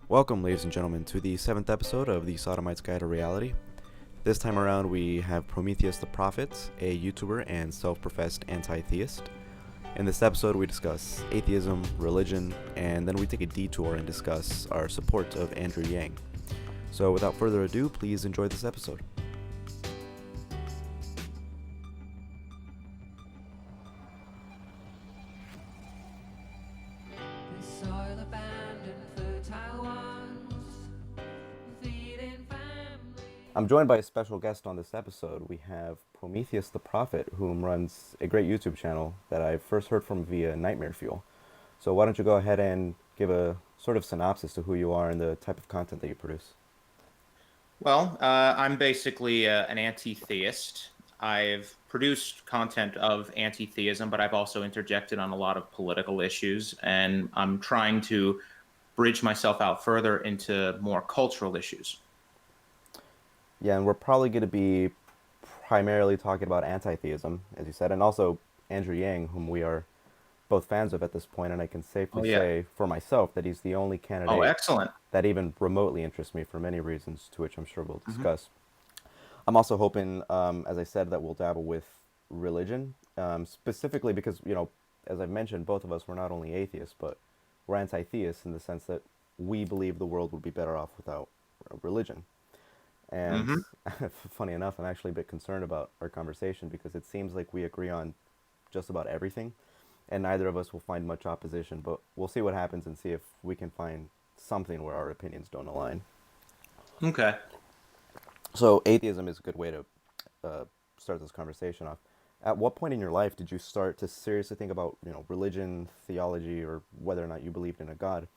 Welcome, ladies and gentlemen, to the 7th episode of the Sodomite's Guide to Reality. This time around, we have Prometheus the Prophet, a YouTuber and self-professed anti-theist. In this episode, we discuss atheism, religion, and then we take a detour and discuss our support of Andrew Yang. So without further ado, please enjoy this episode. I'm joined by a special guest on this episode. We have Prometheus the Prophet, whom runs a great YouTube channel that I first heard from via Nightmare Fuel. So why don't you go ahead and give a sort of synopsis to who you are and the type of content that you produce? Well, I'm basically an anti-theist. I've produced content of anti-theism, but I've also interjected on a lot of political issues, and I'm trying to bridge myself out further into more cultural issues. Yeah, and we're probably going to be primarily talking about anti-theism, as you said, and also Andrew Yang, whom we are both fans of at this point, and I can safely Oh, yeah. say for myself that he's the only Oh, candidate excellent. that even remotely interests me for many reasons, to which I'm sure we'll Hmm. discuss. I'm also hoping, as I said, that we'll dabble with religion, specifically because, as I've mentioned, both of us, we're not only atheists, but we're anti-theists in the sense that we believe the world would be better off without religion. And Hmm. funny enough, I'm actually a bit concerned about our conversation because it seems like we agree on just about everything, and neither of us will find much opposition. But we'll see what happens and see if we can find something where our opinions don't align. Okay. So, atheism is a good way to start this conversation off. At what point in your life did you start to seriously think about, religion, theology, or whether or not you believed in a god?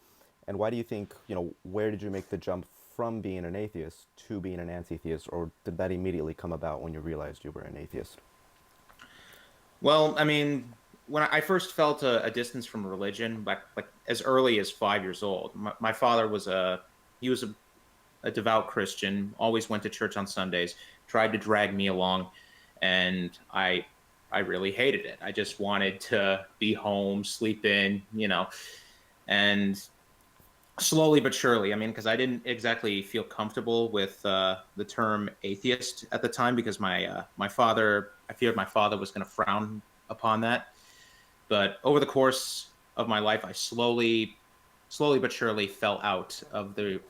And why do you think, where did you make the jump from being an atheist to being an anti-theist, or did that immediately come about when you realized you were an atheist? Well, I mean, when I first felt a distance from religion, like as early as 5 years old, my father was a devout Christian, always went to church on Sundays, tried to drag me along, and I really hated it. I just wanted to be home, sleep in, and slowly but surely, I mean, because I didn't exactly feel comfortable with the term atheist at the time because my father, I feared my father was going to frown upon that. But over the course of my life, I slowly but surely fell out of the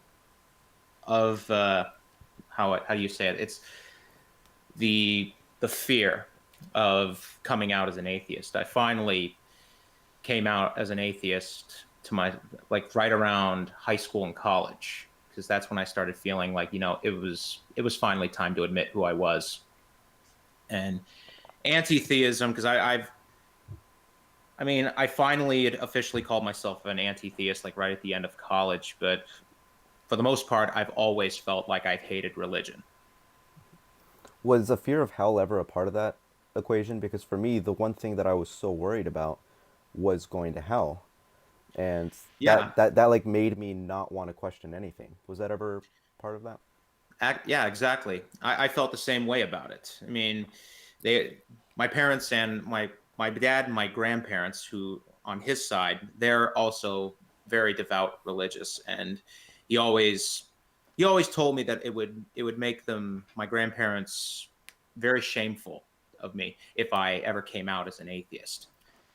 of how do you say it? It's the fear of coming out as an atheist. I finally came out as an atheist to my like right around high school and college because that's when I started feeling like it was finally time to admit who I was. And anti-theism because I mean I finally officially called myself an anti-theist like right at the end of college, but for the most part I've always felt like I've hated religion. Was the fear of hell ever a part of that equation? Because for me, the one thing that I was so worried about was going to hell, and Yeah. that like made me not want to question anything. Was that ever part of that? Yeah, exactly. I felt the same way about it. I mean, they, my parents and my dad and my grandparents, who on his side, they're also very devout religious, and he always he always told me that it would make my grandparents very shameful of me if I ever came out as an atheist.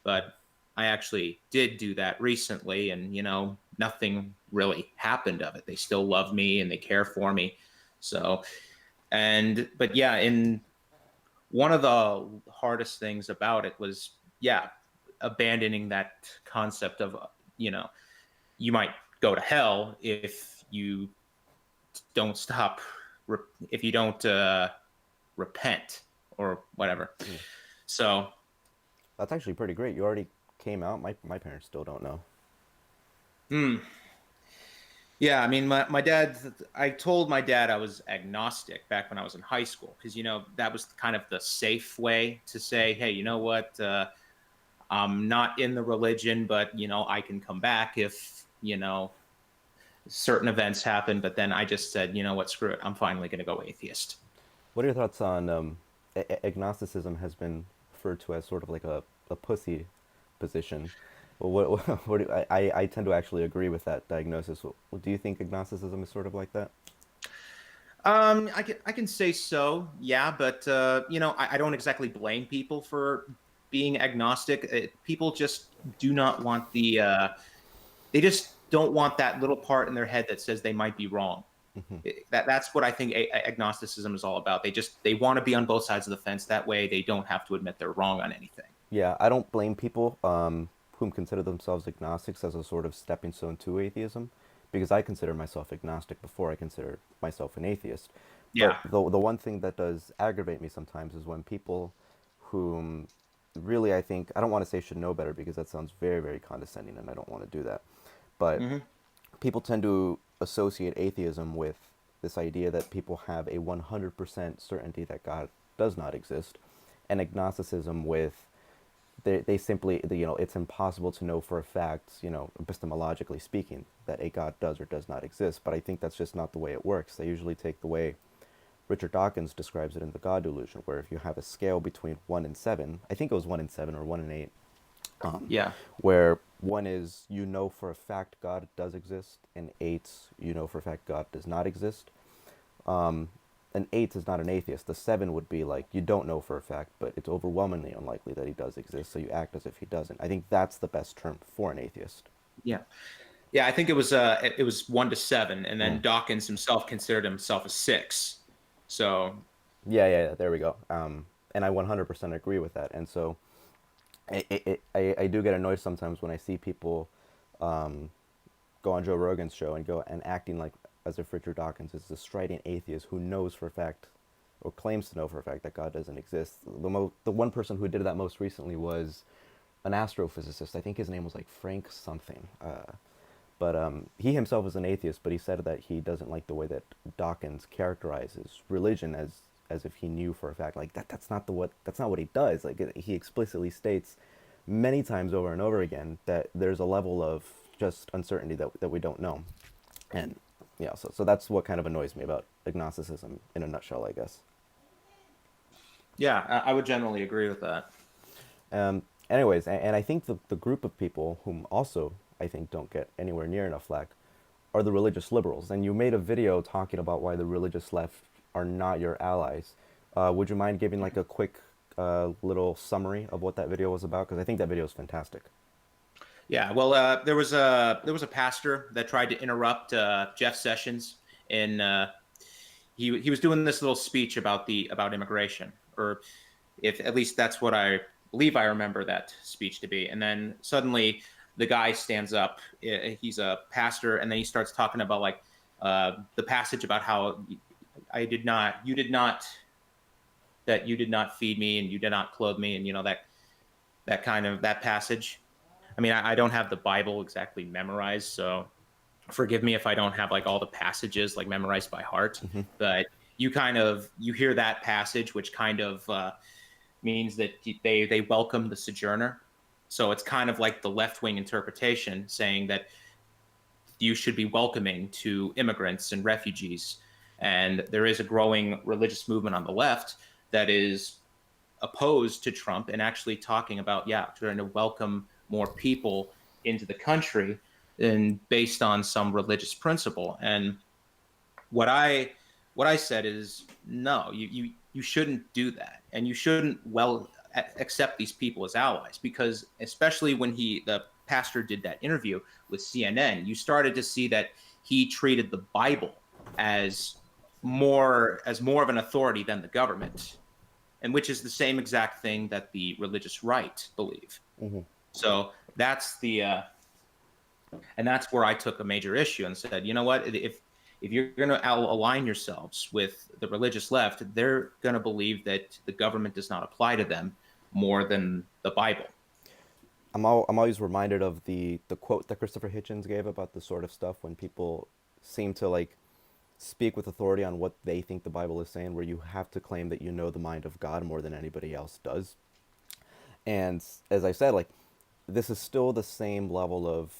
But I actually did do that recently, and nothing really happened of it. They still love me and they care for me. So, but yeah, in one of the hardest things about it was, yeah, abandoning that concept of, you know, you might go to hell if you don't stop, if you don't repent or whatever. Hmm. So, That's actually pretty great. You already came out. My parents still don't know. mm, yeah, I mean, my dad, I told my dad I was agnostic back when I was in high school because, that was kind of the safe way to say, hey, you know what? I'm not in the religion, but, I can come back if, certain events happen. But then I just said, you know what? Screw it. I'm finally going to go atheist. What are your thoughts on agnosticism? Has been referred to as sort of like a pussy position. Well, what I tend to actually agree with that diagnosis. Do you think agnosticism is sort of like that? I can say so, yeah, but I don't exactly blame people for being agnostic. People just do not want they just don't want that little part in their head that says they might be wrong. That's what I think agnosticism is all about. They want to be on both sides of the fence. That way, they don't have to admit they're wrong on anything. Yeah, I don't blame people whom consider themselves agnostics as a sort of stepping stone to atheism, because I consider myself agnostic before I consider myself an atheist. But Yeah. the one thing that does aggravate me sometimes is when people whom really I think I don't want to say should know better because that sounds very, very condescending and I don't want to do that. But Hmm. people tend to associate atheism with this idea that people have a 100% certainty that God does not exist, and agnosticism with they simply it's impossible to know for a fact, epistemologically speaking, that a God does or does not exist. But I think that's just not the way it works. They usually take the way Richard Dawkins describes it in The God Delusion, where if you have a scale between 1 and 7, I think it was 1 and 7 or 1 and 8, Yeah. where 1 is you know for a fact God does exist, and 8 you know for a fact God does not exist. An 8 is not an atheist. The 7 would be like you don't know for a fact, but it's overwhelmingly unlikely that he does exist, so you act as if he doesn't. I think that's the best term for an atheist. Yeah. Yeah, I think it was 1 to 7, and then Mm. Dawkins himself considered himself a 6. So Yeah, there we go. And I 100% agree with that. And so I do get annoyed sometimes when I see people go on Joe Rogan's show and go and acting like as if Richard Dawkins is a strident atheist who knows for a fact or claims to know for a fact that God doesn't exist. The one person who did that most recently was an astrophysicist. I think his name was like Frank something. But he himself is an atheist, but he said that he doesn't like the way that Dawkins characterizes religion as if he knew for a fact. Like that's not what he does. Like he explicitly states many times over and over again that there's a level of just uncertainty that we don't know. And yeah, so that's what kind of annoys me about agnosticism in a nutshell, I guess. yeah, I would generally agree with that. Anyways, and I think the group of people whom also I think don't get anywhere near enough flack are the religious liberals. And you made a video talking about why the religious left are not your allies. Would you mind giving like a quick little summary of what that video was about? Because I think that video is fantastic. Yeah, well, there was a pastor that tried to interrupt Jeff Sessions, and he was doing this little speech about immigration, or if at least that's what I believe I remember that speech to be. And then suddenly the guy stands up. He's a pastor, and then he starts talking about like the passage about how you did not, that you did not feed me and you did not clothe me, and that kind of that passage. I mean, I don't have the Bible exactly memorized, so forgive me if I don't have like all the passages like memorized by heart. Hmm. But you hear that passage, which kind of means that they welcome the sojourner. So it's kind of like the left wing interpretation saying that you should be welcoming to immigrants and refugees. And there is a growing religious movement on the left that is opposed to Trump and actually talking about, yeah, trying to welcome more people into the country and based on some religious principle. And what I what I said is no, you shouldn't do that, and you shouldn't accept these people as allies, because especially when the pastor did that interview with CNN, you started to see that he treated the Bible as more of an authority than the government, and which is the same exact thing that the religious right believe. Hmm. So that's where I took a major issue and said, you know what, if you're going to align yourselves with the religious left, they're going to believe that the government does not apply to them more than the Bible. I'm always reminded of the quote that Christopher Hitchens gave about the sort of stuff when people seem to like speak with authority on what they think the Bible is saying, where you have to claim that you know the mind of God more than anybody else does. And as I said, like this is still the same level of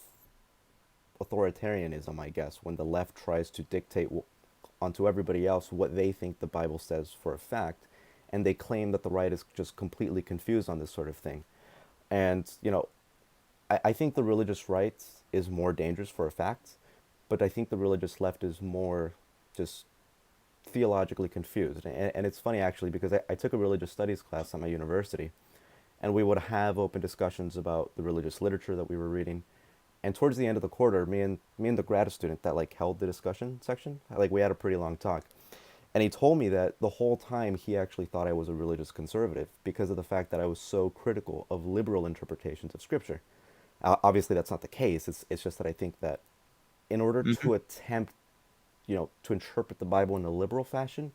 authoritarianism, I guess, when the left tries to dictate onto everybody else what they think the Bible says for a fact, and they claim that the right is just completely confused on this sort of thing. And I think the religious right is more dangerous for a fact, but I think the religious left is more just theologically confused. And it's funny actually because I took a religious studies class at my university, and we would have open discussions about the religious literature that we were reading. And towards the end of the quarter, me and the grad student that like held the discussion section, like we had a pretty long talk. And he told me that the whole time he actually thought I was a religious conservative because of the fact that I was so critical of liberal interpretations of scripture. Obviously, that's not the case. It's just that I think that in order Mhm. to attempt, to interpret the Bible in a liberal fashion,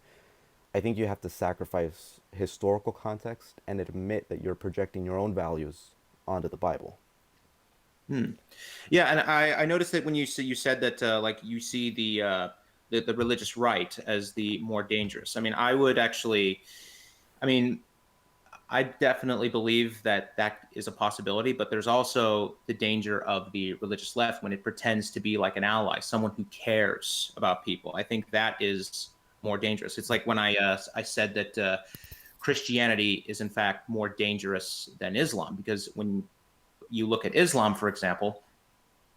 I think you have to sacrifice historical context and admit that you're projecting your own values onto the Bible. Hmm. Yeah, and I noticed that when you said that like you see the religious right as the more dangerous. I mean, I would actually, I mean, I definitely believe that that is a possibility, but there's also the danger of the religious left when it pretends to be like an ally, someone who cares about people. I think that is more dangerous. It's like when I said that Christianity is in fact more dangerous than Islam because when you look at Islam, for example,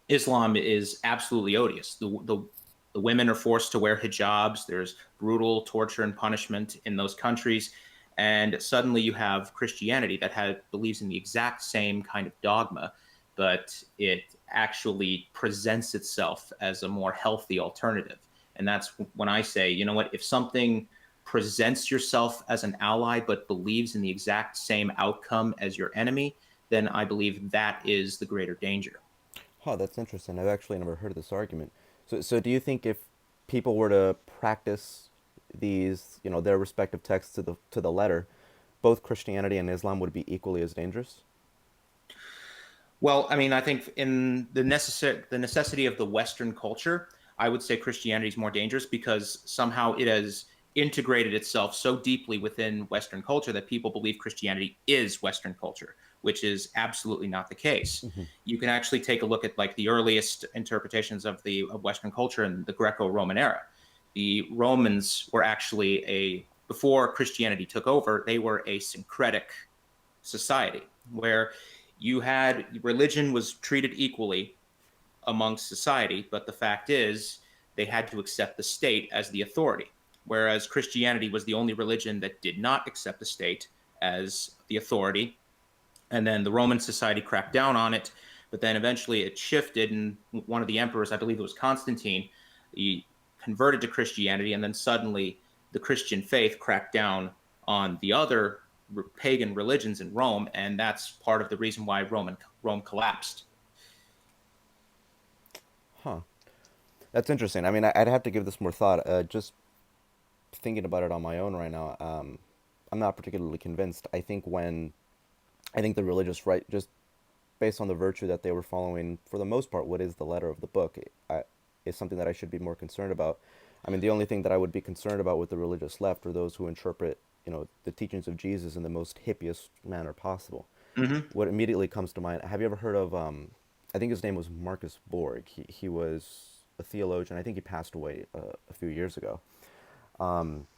Islam is absolutely odious. The women are forced to wear hijabs. There's brutal torture and punishment in those countries. And suddenly you have Christianity that believes in the exact same kind of dogma, but it actually presents itself as a more healthy alternative. And that's when I say, you know what, if something presents yourself as an ally but believes in the exact same outcome as your enemy, then I believe that is the greater danger. Oh, that's interesting. I've actually never heard of this argument. So do you think if people were to practice these, their respective texts to the letter, both Christianity and Islam would be equally as dangerous? Well, I mean, I think in the necessity of the Western culture, I would say Christianity is more dangerous because somehow it has integrated itself so deeply within Western culture that people believe Christianity is Western culture, which is absolutely not the case. Hmm. You can actually take a look at like the earliest interpretations of Western culture in the Greco-Roman era. The Romans were actually before Christianity took over, they were a syncretic society where you had religion was treated equally amongst society, but the fact is they had to accept the state as the authority, whereas Christianity was the only religion that did not accept the state as the authority. And then the Roman society cracked down on it, but then eventually it shifted, and one of the emperors, I believe it was Constantine, he converted to Christianity, and then suddenly the Christian faith cracked down on the other pagan religions in Rome, and that's part of the reason why Rome collapsed. Huh. That's interesting. I mean, I'd have to give this more thought. Just thinking about it on my own right now, I'm not particularly convinced. I think the religious right, just based on the virtue that they were following, for the most part, what is the letter of the book, is something that I should be more concerned about. I mean, the only thing that I would be concerned about with the religious left are those who interpret, the teachings of Jesus in the most hippiest manner possible. Mm-hmm. What immediately comes to mind, have you ever heard of, I think his name was Marcus Borg. He was a theologian. I think he passed away a few years ago. Um,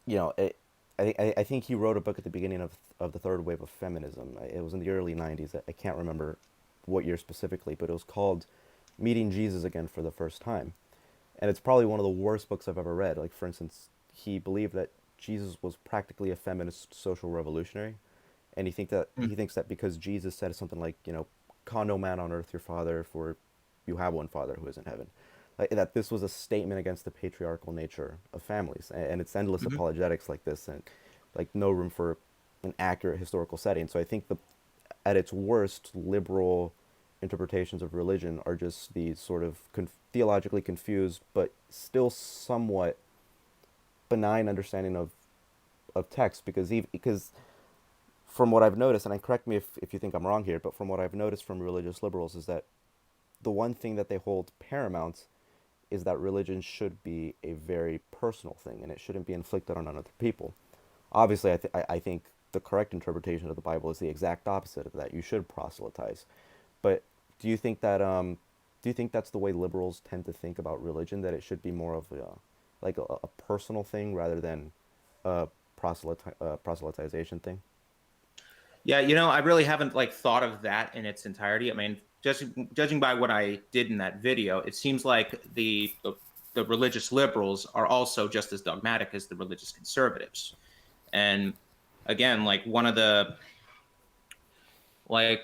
you know, it, I think he wrote a book at the beginning of the third wave of feminism. It was in the early 90s. I can't remember what year specifically, but it was called Meeting Jesus Again for the First Time. And it's probably one of the worst books I've ever read. Like, for instance, he believed that Jesus was practically a feminist social revolutionary. And he thinks that because Jesus said something like, call no man on earth your father, for you have one father who is in heaven. Like, that this was a statement against the patriarchal nature of families, and it's endless Mm-hmm. apologetics like this, and like no room for an accurate historical setting. So I think at its worst, liberal interpretations of religion are just these sort of theologically confused, but still somewhat benign understanding of text, because from what I've noticed, and I correct me if you think I'm wrong here, but from what I've noticed from religious liberals is that the one thing that they hold paramount is that religion should be a very personal thing and it shouldn't be inflicted on other people. Obviously, I think the correct interpretation of the Bible is the exact opposite of that. You should proselytize. But do you think that that's the way liberals tend to think about religion? That it should be more of a personal thing rather than a proselytization thing? Yeah, I really haven't like thought of that in its entirety. I mean, judging by what I did in that video, it seems like the religious liberals are also just as dogmatic as the religious conservatives. And again, like one of the like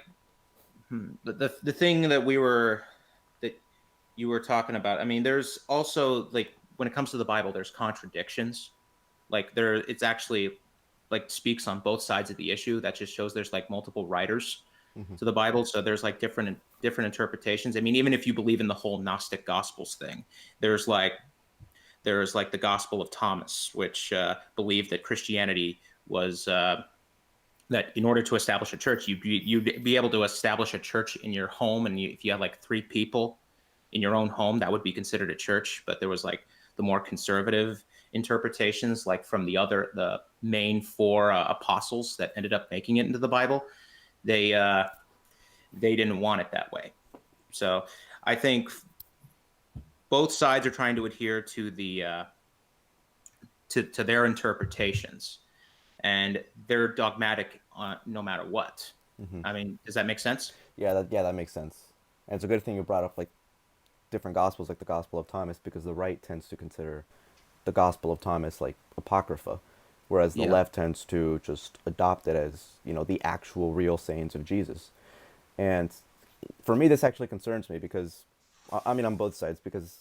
the thing that you were talking about. I mean, there's also like when it comes to the Bible, there's contradictions. Like it's actually like speaks on both sides of the issue. That just shows there's like multiple writers Hmm. to the Bible, so there's like different interpretations. I mean, even if you believe in the whole Gnostic Gospels thing, there's like there's like the Gospel of Thomas, which believed that Christianity was that in order to establish a church, you'd be able to establish a church in your home, and if you had like three people in your own home, that would be considered a church. But there was like the more conservative interpretations, like from the main four apostles that ended up making it into the Bible. They they didn't want it that way. So I think both sides are trying to adhere to to their interpretations, and they're dogmatic no matter what. Hmm. I mean, does that make sense? Yeah, that makes sense. And it's a good thing you brought up like different gospels, like the Gospel of Thomas, because the right tends to consider the Gospel of Thomas like apocrypha, whereas the Yeah. left tends to just adopt it as the actual real sayings of Jesus. And for me, this actually concerns me because I mean on both sides because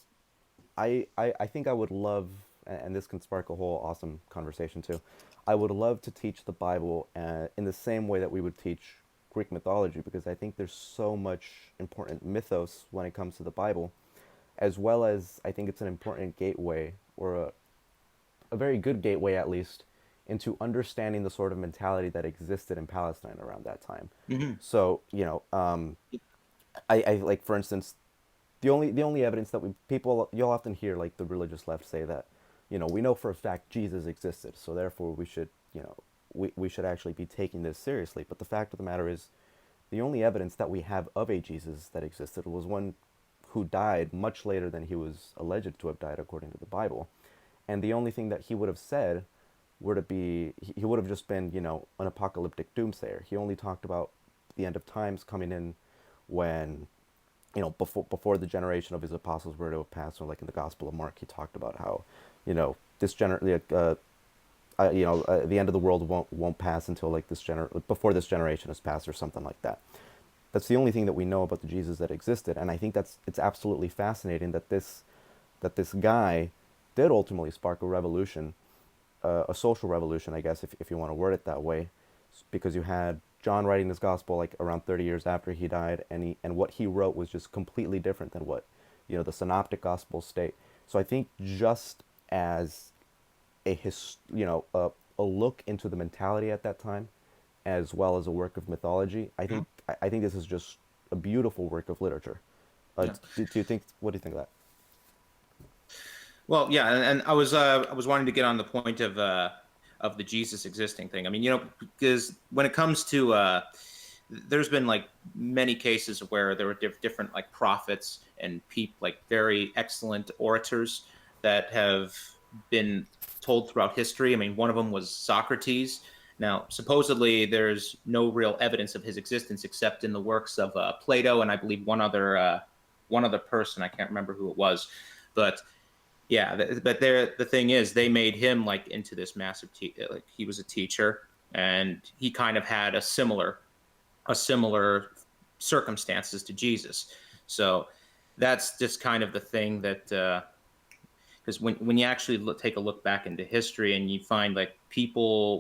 I think I would love, and this can spark a whole awesome conversation too. I would love to teach the Bible in the same way that we would teach Greek mythology because I think there's so much important mythos when it comes to the Bible, as well as I think it's an important gateway or a very good gateway at least into understanding the sort of mentality that existed in Palestine around that time. Hmm. So I like for instance the only evidence that you'll often hear like the religious left say that we know for a fact Jesus existed, so therefore we should we should actually be taking this seriously. But the fact of the matter is, the only evidence that we have of a Jesus that existed was one who died much later than he was alleged to have died according to the Bible. And the only thing that he would have said were to be he would have just been an apocalyptic doomsayer. He only talked about the end of times coming in when before the generation of his apostles were to have passed. Or like in the Gospel of Mark, he talked about how this the end of the world won't pass until like before this generation has passed or something like that. That's the only thing that we know about the Jesus that existed, and I think it's absolutely fascinating that this guy did ultimately spark a revolution, a social revolution, I guess, if you want to word it that way, because you had John writing this gospel like around 30 years after he died, and what he wrote was just completely different than what the synoptic gospels state. So I think just as a look into the mentality at that time, as well as a work of mythology, I think this is just a beautiful work of literature. Yeah. Do you think? What do you think of that? Well, yeah, and I was wanting to get on the point of the Jesus existing thing. I mean, because when it comes to there's been like many cases where there were different like prophets and people like very excellent orators that have been told throughout history. I mean, one of them was Socrates. Now, supposedly, there's no real evidence of his existence except in the works of Plato and I believe one other person. I can't remember who it was, but yeah, but the thing is, they made him like into this massive like he was a teacher, and he kind of had a similar circumstances to Jesus. So that's just kind of the thing that because when you actually take a look back into history and you find like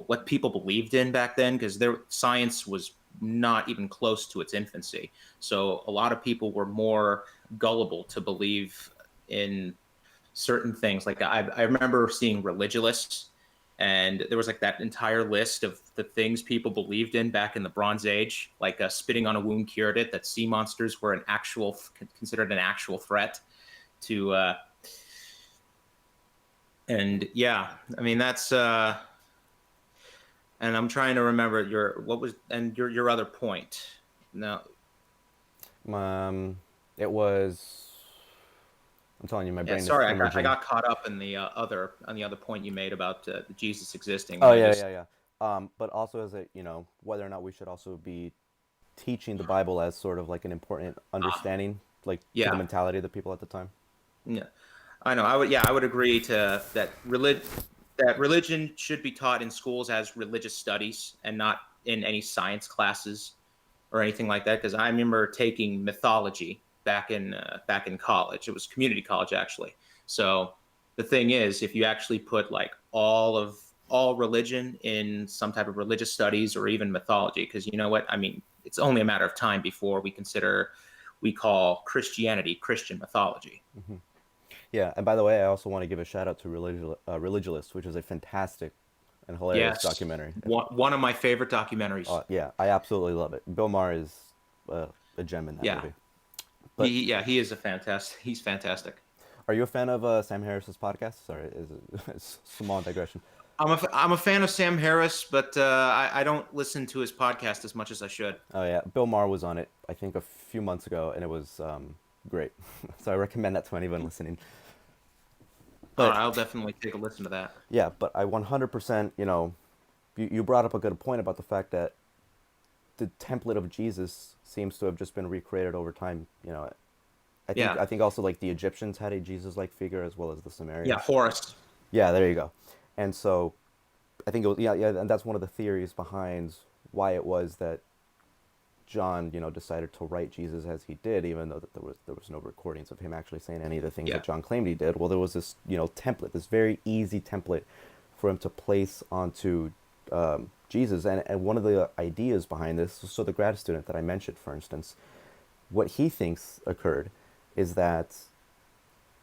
what people believed in back then, because their science was not even close to its infancy, so a lot of people were more gullible to believe in certain things. Like I remember seeing religious, and there was like that entire list of the things people believed in back in the Bronze Age, like spitting on a wound cured it, that sea monsters were considered an actual threat to. And yeah, I mean that's. And I'm trying to remember your other point. No, It was. I'm telling you, my yeah, brain is sorry, I hemorrhaging. got caught up in the other point you made about the Jesus existing, Oh and I yeah, just yeah, yeah. But also as a, whether or not we should also be teaching the Bible as sort of like an important understanding, like to the Yeah, mentality of the people at the time. yeah, I know. I would agree to that. That religion should be taught in schools as religious studies and not in any science classes or anything like that. Because I remember taking mythology back in college. It was community college actually. So the thing is, if you actually put like all religion in some type of religious studies or even mythology, because you know what I mean, it's only a matter of time before we call Christianity Christian mythology. Yeah, and by the way, I also want to give a shout out to Religulous, which is a fantastic and hilarious Yes, documentary. one of my favorite documentaries. Yeah, I absolutely love it. Bill Maher is a gem in that Yeah, movie. But he is a fantastic. He's fantastic. are you a fan of Sam Harris's podcast? Sorry, is it's small digression. I'm a fan of Sam Harris, but I don't listen to his podcast as much as I should. Oh yeah, Bill Maher was on it, I think, a few months ago, and it was great. So I recommend that to anyone listening. All But right, I'll definitely take a listen to that. yeah, but I 100%, you brought up a good point about the fact that the template of Jesus seems to have just been recreated over time. Yeah, I think also like the Egyptians had a Jesus-like figure as well as the yeah, Sumerians. Horace. Yeah, there you go. And so I think it was, yeah, and that's one of the theories behind why it was that John, decided to write Jesus as he did, even though that there was no recordings of him actually saying any of the things that Yeah, John claimed he did. Well, there was this, template, this very easy template for him to place onto Jesus, and one of the ideas behind this, so the grad student that I mentioned, for instance, what he thinks occurred is that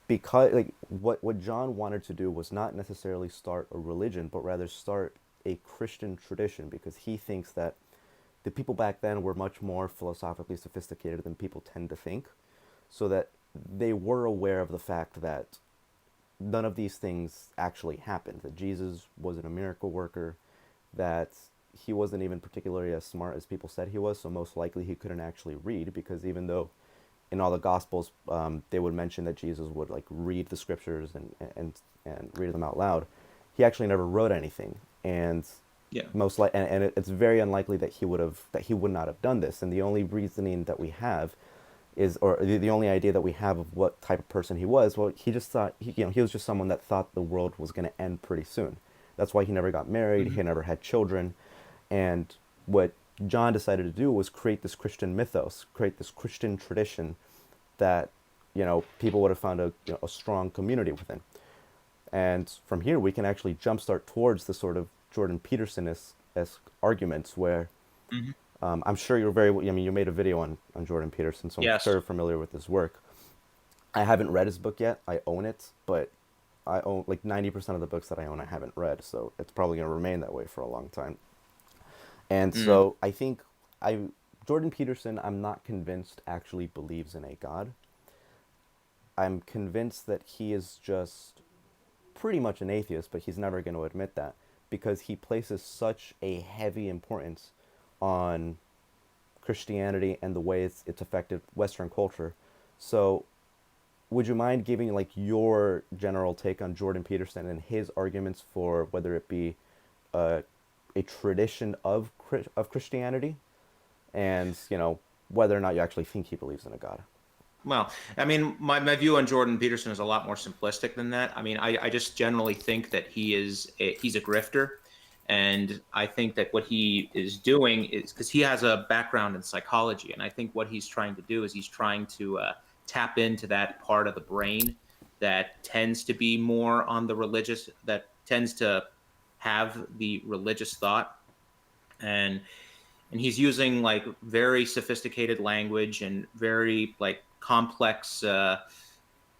because like what John wanted to do was not necessarily start a religion, but rather start a Christian tradition, because he thinks that the people back then were much more philosophically sophisticated than people tend to think, so that they were aware of the fact that none of these things actually happened, that Jesus wasn't a miracle worker, that he wasn't even particularly as smart as people said he was, so most likely he couldn't actually read, because even though in all the gospels they would mention that Jesus would like read the scriptures and read them out loud, he actually never wrote anything. And yeah, it's very unlikely that he would not have done this. And the only reasoning that we have is, or the only idea that we have of what type of person he was, well, he just thought he was just someone that thought the world was going to end pretty soon. That's why he never got married. hmm He never had children. And what John decided to do was create this Christian mythos, create this Christian tradition that people would have found a strong community within. And from here, we can actually jumpstart towards the sort of Jordan Peterson-esque arguments where hmm I'm sure you're very, I mean, you made a video on Jordan Peterson, so I'm yes, very familiar with his work. I haven't read his book yet. I own it, but I own like 90% of the books that I own I haven't read, so it's probably going to remain that way for a long time. And mm, so I think I Jordan Peterson, I'm not convinced actually believes in a God. I'm convinced that he is just pretty much an atheist, but he's never going to admit that, because he places such a heavy importance on Christianity and the way it's affected Western culture. So, would you mind giving like your general take on Jordan Peterson and his arguments for whether it be a, a tradition of Christianity, and whether or not you actually think he believes in a God? well, I mean, my view on Jordan Peterson is a lot more simplistic than that. I mean, I just generally think that he's a grifter, and I think that what he is doing is because he has a background in psychology, and I think what he's trying to do is he's trying to tap into that part of the brain that tends to be more on the religious, that tends to have the religious thought, and he's using like very sophisticated language and very like complex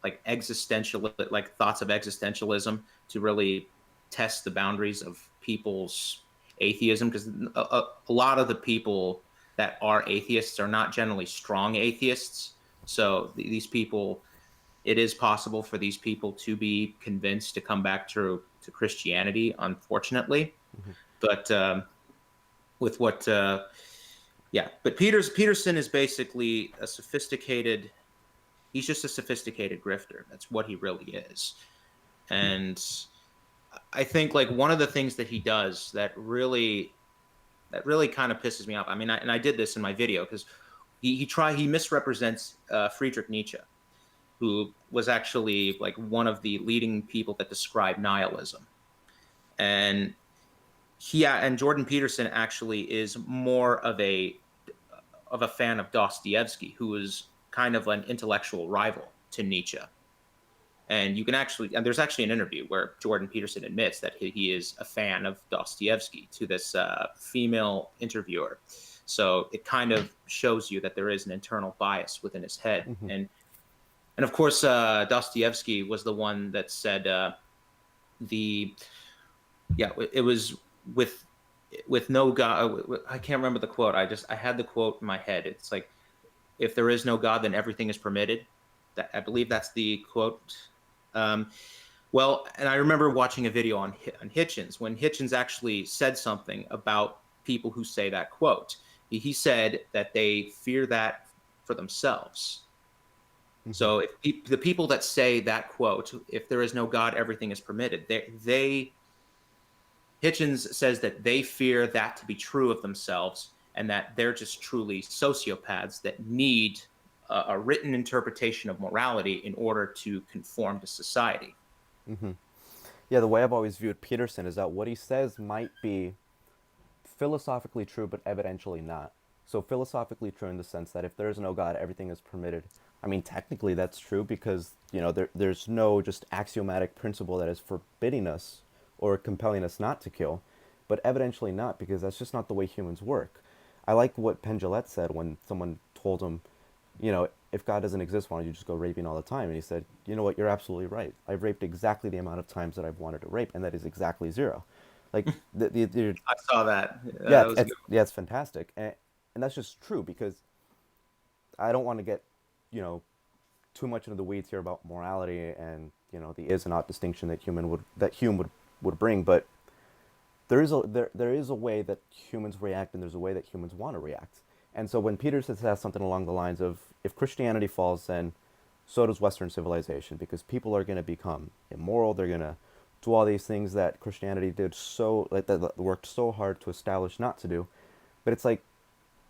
like existential like thoughts of existentialism to really test the boundaries of people's atheism, because a lot of the people that are atheists are not generally strong atheists. So these people, it is possible for these people to be convinced to come back to Christianity, unfortunately. But with what yeah, but Peterson is basically a sophisticated, he's just a sophisticated grifter. That's what he really is. And I think like one of the things that he does that really kind of pisses me off. I mean, and I did this in my video because he misrepresents Friedrich Nietzsche, who was actually like one of the leading people that described nihilism. And and Jordan Peterson actually is more of a fan of Dostoevsky, who is kind of an intellectual rival to Nietzsche. And you can actually, and there's actually an interview where Jordan Peterson admits that he is a fan of Dostoevsky to this female interviewer. So it kind of shows you that there is an internal bias within his head. Hmm. And of course, Dostoevsky was the one that said the yeah, it was with no God. I can't remember the quote. I had the quote in my head. It's like, if there is no God, then everything is permitted. That, I believe that's the quote. Um, well, and I remember watching a video on Hitchens when Hitchens actually said something about people who say that quote. He said that they fear that for themselves. Hmm. So if the people that say that quote, if there is no God, everything is permitted, they Hitchens says that they fear that to be true of themselves and that they're just truly sociopaths that need a written interpretation of morality in order to conform to society. Hmm. Yeah, the way I've always viewed Peterson is that what he says might be philosophically true, but evidentially not. So philosophically true in the sense that if there is no God, everything is permitted. I mean, technically that's true because there's no just axiomatic principle that is forbidding us or compelling us not to kill, but evidentially not because that's just not the way humans work. I like what Penn said when someone told him, if God doesn't exist, why don't you just go raping all the time? And he said, you know what, you're absolutely right. I've raped exactly the amount of times that I've wanted to rape, and that is exactly zero. Like I saw that. yeah, That was a good. it's fantastic, and that's just true because I don't want to get, you know, too much into the weeds here about morality and the is and not distinction that Hume would bring, but there is a way that humans react and there's a way that humans want to react, and so when Peterson says something along the lines of if Christianity falls, then so does Western civilization because people are going to become immoral, they're going to do all these things that Christianity did so like that worked so hard to establish not to do, but it's like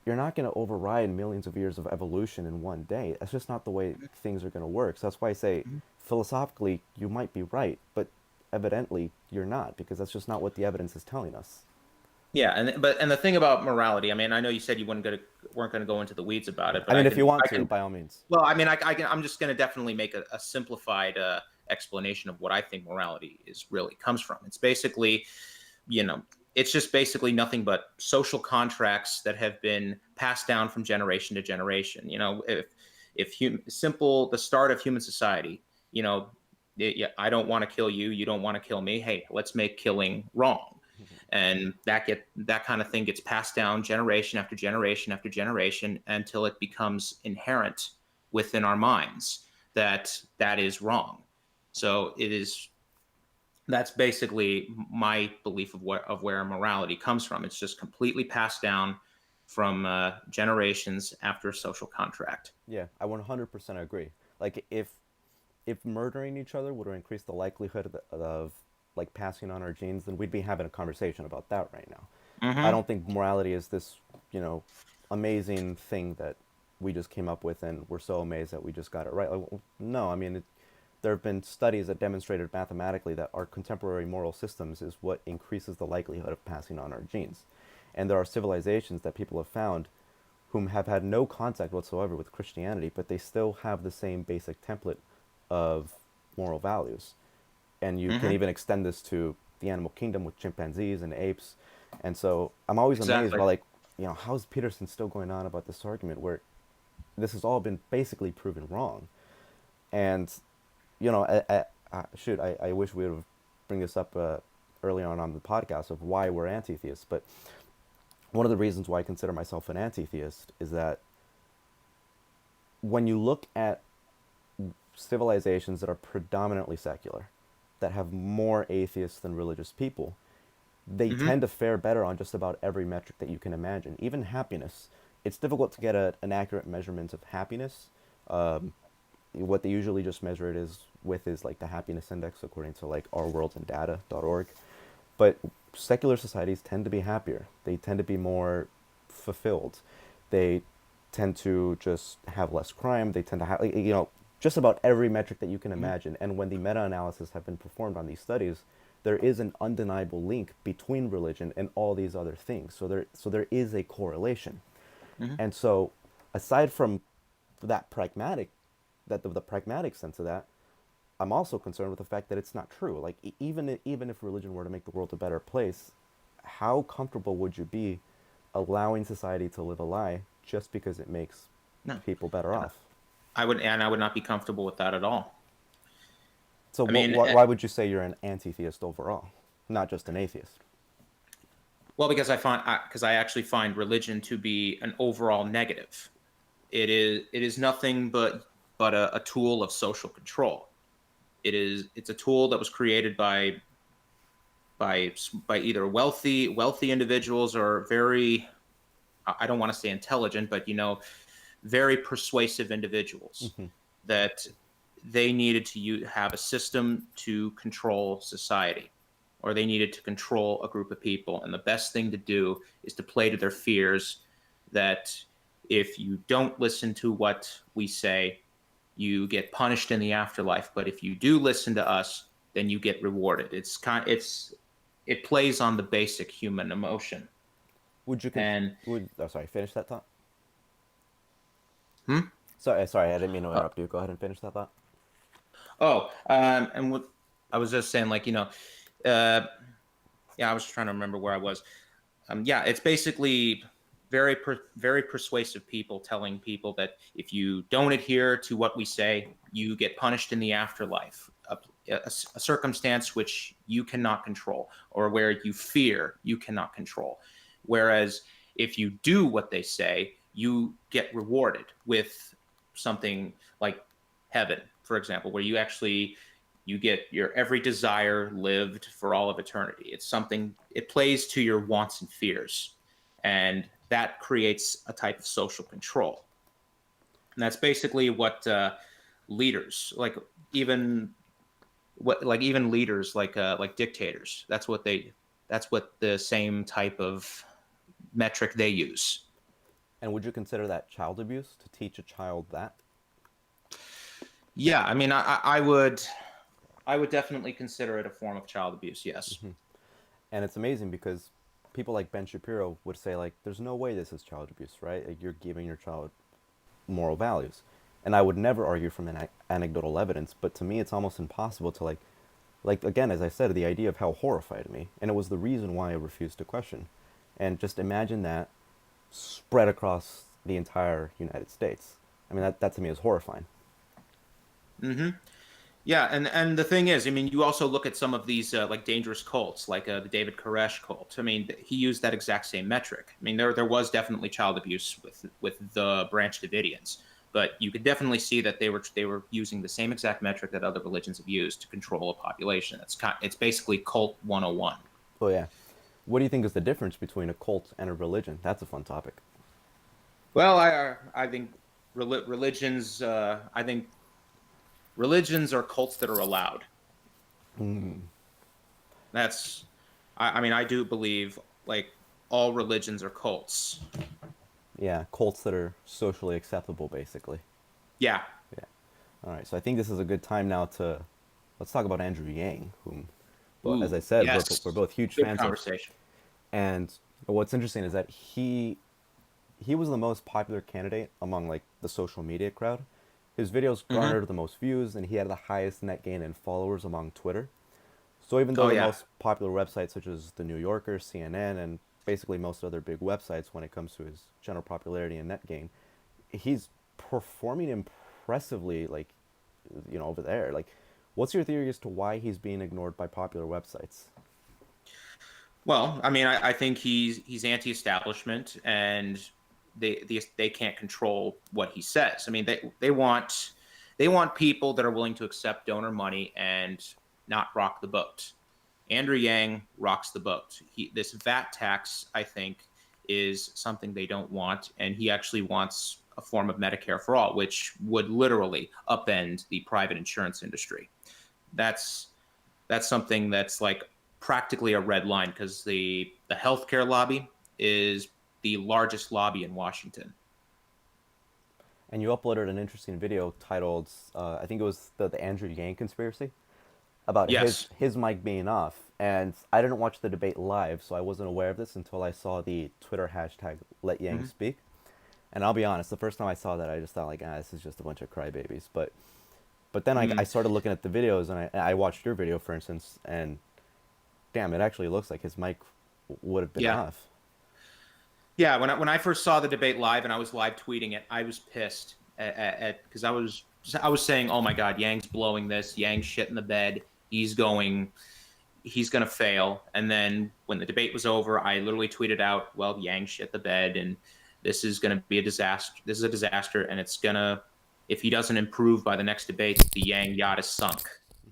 you're not going to override millions of years of evolution in one day. That's just not the way things are going to work. So that's why I say philosophically you might be right, but evidently you're not because that's just not what the evidence is telling us. Yeah, and the thing about morality, I mean, I know you said you weren't going to go into the weeds about it, I but mean, if you want I to, can. by all means. Well, I mean, I'm just going to definitely make a simplified explanation of what I think morality is really comes from. It's basically, you know, it's just basically nothing but social contracts that have been passed down from generation to generation. You know, simple the start of human society, you know, yeah, I don't want to kill you, you don't want to kill me. Hey, let's make killing wrong. And that kind of thing gets passed down generation after generation after generation until it becomes inherent within our minds that that is wrong. So it is that's basically my belief of where morality comes from. It's just completely passed down from generations after a social contract. Yeah, I 100% agree. Like if murdering each other would increase the likelihood of like passing on our genes, then we'd be having a conversation about that right now. I Mm-hmm. don't think morality is this, amazing thing that we just came up with and we're so amazed that we just got it right. Like, well, no, I mean, there have been studies that demonstrated mathematically that our contemporary moral systems is what increases the likelihood of passing on our genes. And there are civilizations that people have found whom have had no contact whatsoever with Christianity, but they still have the same basic template of moral values. And you can Mm-hmm. even extend this to the animal kingdom with chimpanzees and apes. And so I'm always amazed Exactly. by like, how's Peterson still going on about this argument where this has all been basically proven wrong? And I wish we would have bring this up early on the podcast of why we're anti-theists. But one of the reasons why I consider myself an anti-theist is that when you look at civilizations that are predominantly secular, that have more atheists than religious people, they Mm-hmm. tend to fare better on just about every metric that you can imagine. Even happiness. It's difficult to get an accurate measurement of happiness. what they usually just measure it is with is like the happiness index according to like ourworldandData.org. But secular societies tend to be happier. They tend to be more fulfilled. They tend to just have less crime. They tend to have, like, just about every metric that you can Mhm. imagine. And when the meta-analysis have been performed on these studies, there is an undeniable link between religion and all these other things. So there is a correlation. Mhm. And so, aside from that pragmatic, the pragmatic sense of that, I'm also concerned with the fact that it's not true. Like even if religion were to make the world a better place, how comfortable would you be allowing society to live a lie just because it makes No, people better and off? I would not be comfortable with that at all. So I mean, why would you say you're an anti-theist overall, not just an atheist? well, because I actually find religion to be an overall negative. It is nothing but a tool of social control. It's a tool that was created by by either wealthy individuals or very, I don't want to say intelligent, but very persuasive individuals Hmm. that they needed to have a system to control society, or they needed to control a group of people. And the best thing to do is to play to their fears that if you don't listen to what we say, you get punished in the afterlife. But if you do listen to us, then you get rewarded. It plays on the basic human emotion. Would you con- And would oh, sorry, finish that thought? hmm? Sorry, I didn't mean to uh, interrupt you. Go ahead and finish that thought. and what I was just saying, like, uh, yeah, I was trying to remember where I was. Yeah, it's basically very persuasive people telling people that if you don't adhere to what we say, you get punished in the afterlife. A circumstance which you cannot control, or where you fear you cannot control. Whereas if you do what they say, you get rewarded with something like heaven, for example, where you get your every desire lived for all of eternity. It's something, it plays to your wants and fears, and that creates a type of social control. And that's basically what leaders, even even leaders like dictators, that's what the same type of metric they use. And would you consider that child abuse to teach a child that? Yeah, I mean, I would definitely consider it a form of child abuse. Yes. And it's amazing because people like Ben Shapiro would say like, "There's no way this is child abuse, right? Like, you're giving your child moral values." And I would never argue from anecdotal evidence, but to me, it's almost impossible to like again, as I said, the idea of hell horrified me, and it was the reason why I refused to question. And just imagine that spread across the entire United States. I mean, that to me is horrifying. Hmm. Yeah, and the thing is, I mean, you also look at some of these like dangerous cults, like the David Koresh cult. I mean, he used that exact same metric. I mean, there was definitely child abuse with the Branch Davidians, but you could definitely see that they were using the same exact metric that other religions have used to control a population. It's basically cult 101. Oh yeah. What do you think is the difference between a cult and a religion? That's a fun topic. Well, I think religions I think religions are cults that are allowed. That's I mean, I do believe like all religions are cults. Yeah, cults that are socially acceptable, basically. Yeah. Yeah. All right. So I think this is a good time now to let's talk about Andrew Yang, whom, well, as I Ooh, said, we're yes. both huge Good fans of. conversation. And what's interesting is that he was the most popular candidate among like the social media crowd. His videos Hmm. garnered the most views, and he had the highest net gain in followers among Twitter. So even though Oh the yeah. most popular websites such as the New Yorker, CNN, and basically most other big websites when it comes to his general popularity and net gain, he's performing impressively like over there. Like what's your theory as to why he's being ignored by popular websites? Well, I mean, I think he's anti-establishment, and they can't control what he says. I mean, they want people that are willing to accept donor money and not rock the boat. Andrew Yang rocks the boat. This VAT tax, I think, is something they don't want, and he actually wants a form of Medicare for all, which would literally upend the private insurance industry. That's something that's like practically a red line, because the healthcare lobby is the largest lobby in Washington. And you uploaded an interesting video titled, I think it was the Andrew Yang conspiracy, about Yes. his mic being off. And I didn't watch the debate live, so I wasn't aware of this until I saw the Twitter hashtag Let Yang Mhm. Speak. And I'll be honest, the first time I saw that, I just thought like, this is just a bunch of crybabies. But then I Mm. started looking at the videos, and I watched your video, for instance, and damn, it actually looks like his mic would have been Yeah. off. Yeah, when I first saw the debate live and I was live tweeting it, I was pissed at because I was saying, "Oh my God, Yang's blowing this. Yang's shit in the bed. He's going to fail." And then when the debate was over, I literally tweeted out, "Well, Yang shit the bed, and this is going to be a disaster. This is a disaster, and it's gonna, if he doesn't improve by the next debate, the Yang yacht is sunk."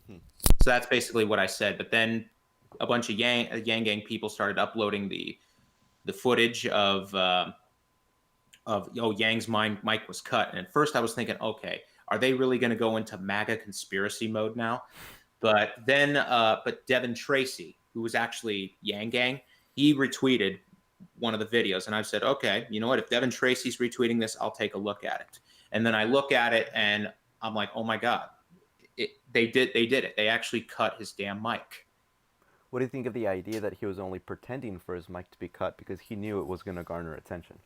So that's basically what I said. But then a bunch of Yang Gang people started uploading the footage of Yang's mic was cut. And at first I was thinking, okay, are they really going to go into MAGA conspiracy mode now? But then, but Devin Tracy, who was actually Yang Gang, he retweeted one of the videos, and I've said, okay, you know what? If Devin Tracy's retweeting this, I'll take a look at it. And then I look at it, and I'm like, oh my God, they did it. They actually cut his damn mic. What do you think of the idea that he was only pretending for his mic to be cut because he knew it was going to garner attention?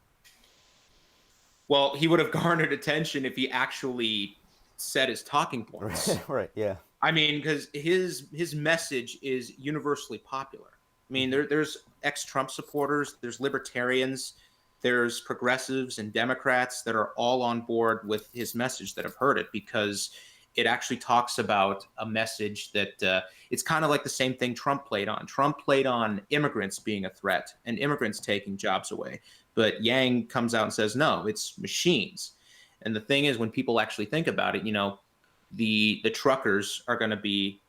Well, he would have garnered attention if he actually said his talking points. Right, yeah. I mean, because his message is universally popular. I mean, there's ex-Trump supporters, there's libertarians, there's progressives and Democrats that are all on board with his message that have heard it, because it actually talks about a message that it's kind of like the same thing Trump played on. Trump played on immigrants being a threat and immigrants taking jobs away. But Yang comes out and says, no, it's machines. And the thing is, when people actually think about it, the truckers are going to be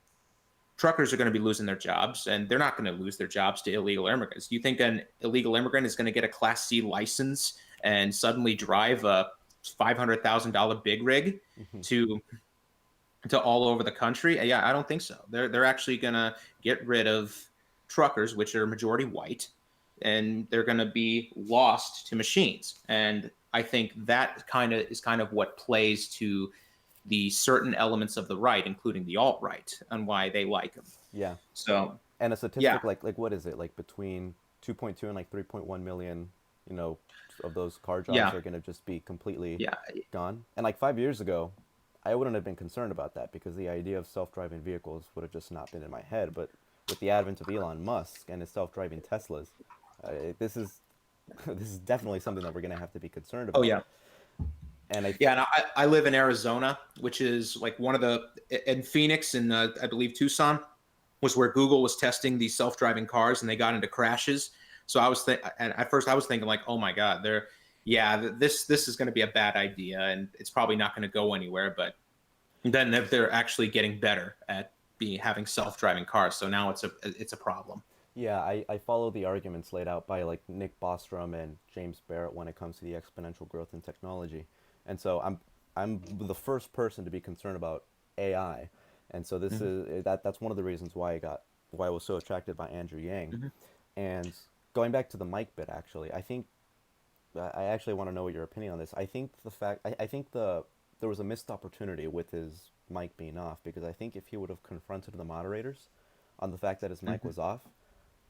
losing their jobs, and they're not going to lose their jobs to illegal immigrants. Do you think an illegal immigrant is going to get a Class C license and suddenly drive a $500,000 big rig to all over the country? Yeah, I don't think so. They're actually going to get rid of truckers, which are majority white, and they're going to be lost to machines. And I think that is kind of what plays to the certain elements of the right, including the alt-right, and why they like him. Yeah. So, And a statistic yeah, like what is it? Like between 2.2 and like 3.1 million, of those car jobs yeah, are going to just be completely yeah, gone. And like 5 years ago, I wouldn't have been concerned about that because the idea of self-driving vehicles would have just not been in my head. But with the advent of Elon Musk and his self-driving Teslas, this is this is definitely something that we're going to have to be concerned oh about. yeah. And Yeah, and I live in Arizona, which is like one of in Phoenix and I believe Tucson was where Google was testing these self-driving cars, and they got into crashes. So and at first I was thinking like, oh my God, this is going to be a bad idea, and it's probably not going to go anywhere. But then they're actually getting better at having self-driving cars. So now it's a problem. yeah, I follow the arguments laid out by like Nick Bostrom and James Barrett when it comes to the exponential growth in technology. And so I'm the first person to be concerned about AI. And so this Hmm. is that's one of the reasons why I was so attracted by Andrew Yang. Hmm. And going back to the mic bit, actually, I actually want to know what your opinion on this. I think there was a missed opportunity with his mic being off, because I think if he would have confronted the moderators on the fact that his mic Hmm. was off,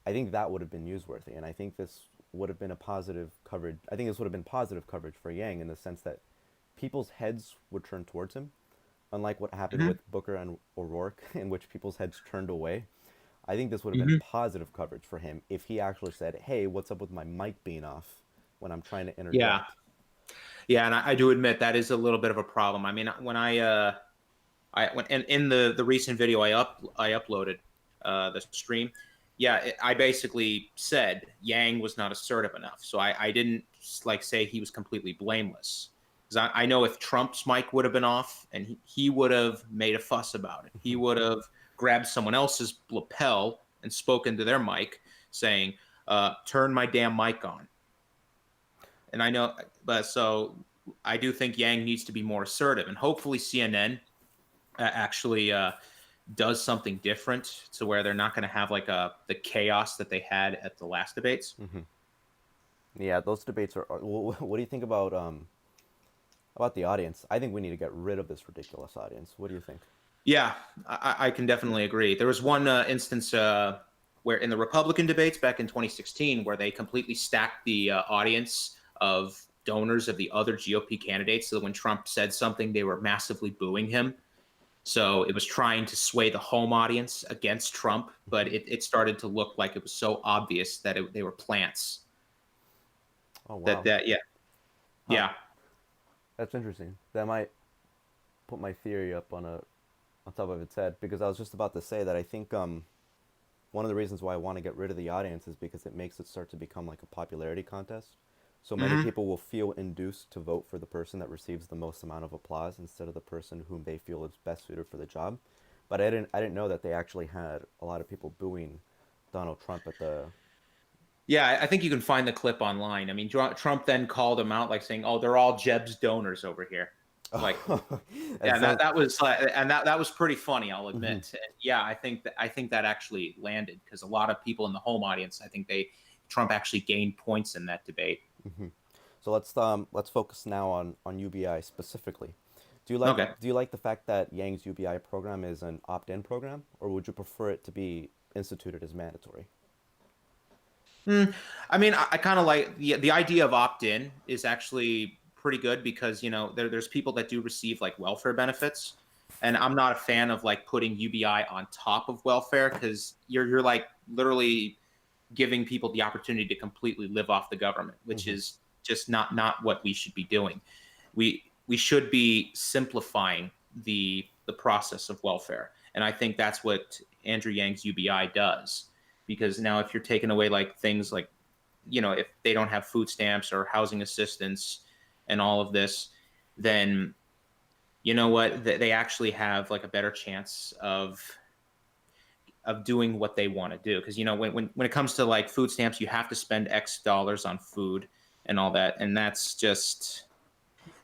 I think that would have been newsworthy, and I think this would have been a positive coverage. I think this would have been positive coverage for Yang in the sense that people's heads would turn towards him, unlike what happened Hmm. with Booker and O'Rourke, in which people's heads turned away. I think this would have been Hmm. positive coverage for him if he actually said, "Hey, what's up with my mic being off when I'm trying to Yeah, interject?" yeah, and I do admit that is a little bit of a problem. I mean, when when in the recent video I uploaded the stream, yeah, I basically said Yang was not assertive enough, so I didn't like say he was completely blameless, because I know if Trump's mic would have been off, and he would have made a fuss about it. He would have grabbed someone else's lapel and spoken to their mic, saying, "Turn my damn mic on." And I know, but so I do think Yang needs to be more assertive, and hopefully CNN actually does something different to where they're not going to have like the chaos that they had at the last debates. Yeah, those debates are. What do you think about the audience? I think we need to get rid of this ridiculous audience. What do you think? Yeah, I can definitely agree. There was one instance where in the Republican debates back in 2016, where they completely stacked the audience of donors of the other GOP candidates. So when Trump said something, they were massively booing him. So it was trying to sway the home audience against Trump, but it started to look like it was so obvious that they were plants. Oh That wow, that yeah huh? yeah. That's interesting. That might put my theory up on top of its head because I was just about to say that I think one of the reasons why I want to get rid of the audience is because it makes it start to become like a popularity contest. So many Hmm. people will feel induced to vote for the person that receives the most amount of applause instead of the person whom they feel is best suited for the job. But I didn't know that they actually had a lot of people booing Donald Trump at the. Yeah, I think you can find the clip online. I mean, Trump then called him out, like saying, "Oh, they're all Jeb's donors over here." Like, It yeah, sounds. that was and that was pretty funny, I'll admit. And yeah, I think that actually landed because a lot of people in the home audience, I think Trump actually gained points in that debate. So let's focus now on UBI specifically. Okay. Do you like the fact that Yang's UBI program is an opt-in program, or would you prefer it to be instituted as mandatory? Hmm. I mean, I kind of like the idea of opt-in is actually pretty good because there's people that do receive like welfare benefits, and I'm not a fan of like putting UBI on top of welfare because you're like literally giving people the opportunity to completely live off the government, which Hmm. is just not what we should be doing. We should be simplifying the process of welfare, and I think that's what Andrew Yang's UBI does. Because now, if you're taking away like things like if they don't have food stamps or housing assistance and all of this, then you know what they actually have like a better chance of doing what they want to do because when it comes to like food stamps you have to spend X dollars on food and all that, and that's just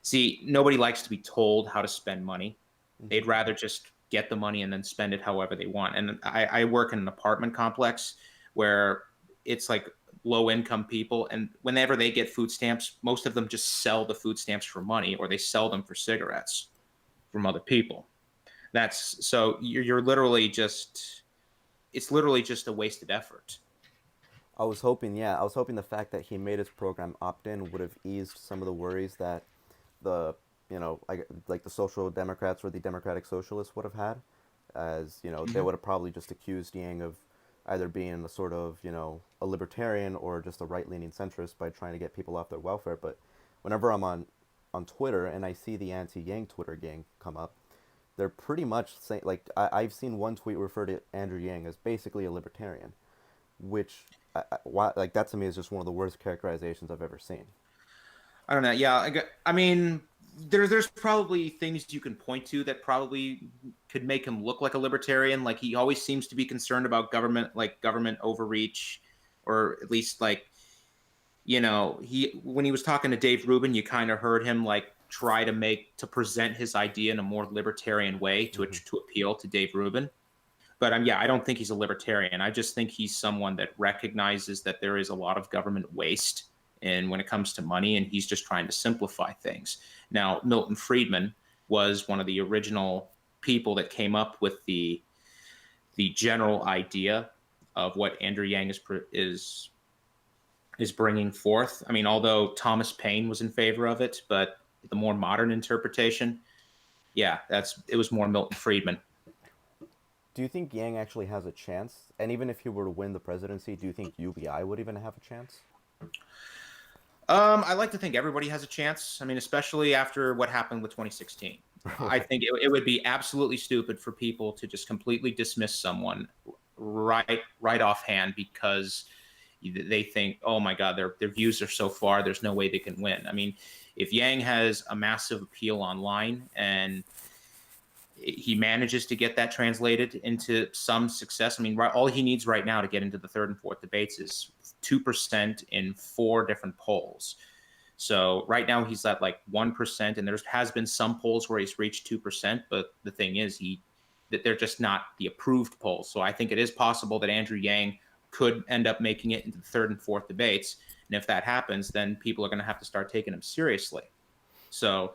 see, nobody likes to be told how to spend money. Hmm. They'd rather just get the money and then spend it however they want. And I work in an apartment complex where it's like low income people, and whenever they get food stamps, most of them just sell the food stamps for money or they sell them for cigarettes from other people. That's so you're literally just it's literally just a wasted effort. I was hoping the fact that he made his program opt-in would have eased some of the worries that the, like the social democrats or the democratic socialists would have had, as they Mm-hmm. would have probably just accused Yang of either being a sort of a libertarian or just a right-leaning centrist by trying to get people off their welfare. But whenever I'm on Twitter and I see the anti-Yang Twitter gang come up, they're pretty much saying, like, I've seen one tweet refer to Andrew Yang as basically a libertarian, which like that to me is just one of the worst characterizations I've ever seen. I don't know. Yeah, I mean, there's probably things you can point to that probably could make him look like a libertarian. Like he always seems to be concerned about government overreach, or at least like he when he was talking to Dave Rubin, you kind of heard him like try to present his idea in a more libertarian way Hmm. to appeal to Dave Rubin. But yeah, I don't think he's a libertarian. I just think he's someone that recognizes that there is a lot of government waste and when it comes to money, and he's just trying to simplify things. Now, Milton Friedman was one of the original people that came up with the general idea of what Andrew Yang is bringing forth. I mean, although Thomas Paine was in favor of it, but the more modern interpretation, yeah, it was more Milton Friedman. Do you think Yang actually has a chance? And even if he were to win the presidency, do you think UBI would even have a chance? I like to think everybody has a chance. I mean, especially after what happened with 2016. I Right. think it would be absolutely stupid for people to just completely dismiss someone right offhand because they think, oh my God, their views are so far, there's no way they can win. I mean, if Yang has a massive appeal online and he manages to get that translated into some success. I mean, all he needs right now to get into the third and fourth debates is 2% in 4 different polls. So right now he's at like 1%, and there has been some polls where he's reached 2%. But the thing is, that they're just not the approved polls. So I think it is possible that Andrew Yang could end up making it into the third and fourth debates. And if that happens, then people are going to have to start taking him seriously. So,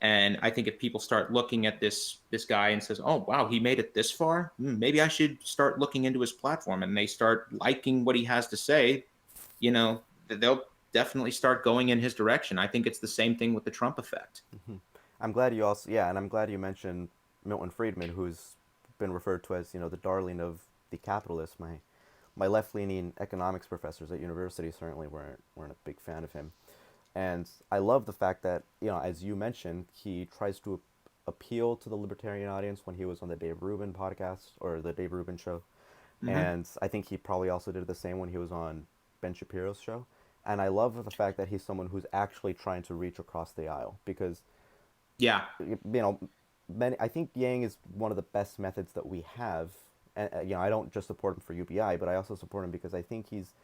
and I think if people start looking at this guy and says, "Oh wow, he made it this far. Maybe I should start looking into his platform," and they start liking what he has to say, they'll definitely start going in his direction. I think it's the same thing with the Trump effect. I'm glad you also, yeah, and I'm glad you mentioned Milton Friedman, who's been referred to as, the darling of the capitalists. My left-leaning economics professors at university certainly weren't a big fan of him. And I love the fact that, as you mentioned, he tries to appeal to the libertarian audience when he was on the Dave Rubin podcast or the Dave Rubin show. Hmm. And I think he probably also did the same when he was on Ben Shapiro's show. And I love the fact that he's someone who's actually trying to reach across the aisle because, Yeah. I think Yang is one of the best methods that we have. And I don't just support him for UBI, but I also support him because I think he's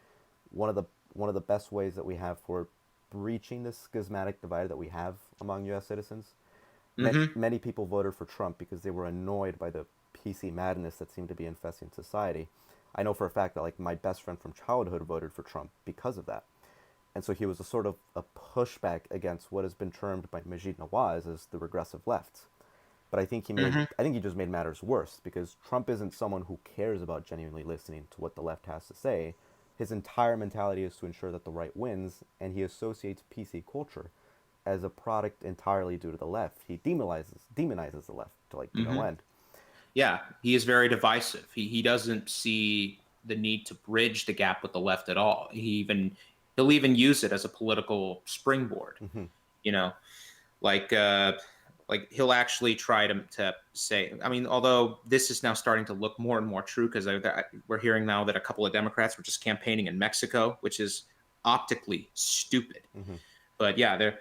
one of the one of the best ways that we have for breaching this schismatic divide that we have among U.S. citizens. Hmm. Many people voted for Trump because they were annoyed by the PC madness that seemed to be infesting society. I know for a fact that like my best friend from childhood voted for Trump because of that. And so he was a sort of a pushback against what has been termed by Majid Nawaz as the regressive left. But Hmm. I think he just made matters worse because Trump isn't someone who cares about genuinely listening to what the left has to say. His entire mentality is to ensure that the right wins, and he associates PC culture as a product entirely due to the left. He demonizes the left to like no Hmm. end. Yeah, he is very divisive. He doesn't see the need to bridge the gap with the left at all. He'll even use it as a political springboard. Hmm. You know, like like he'll actually try to say. I mean, although this is now starting to look more and more true because we're hearing now that a couple of Democrats were just campaigning in Mexico, which is optically stupid. Hmm. But yeah, they're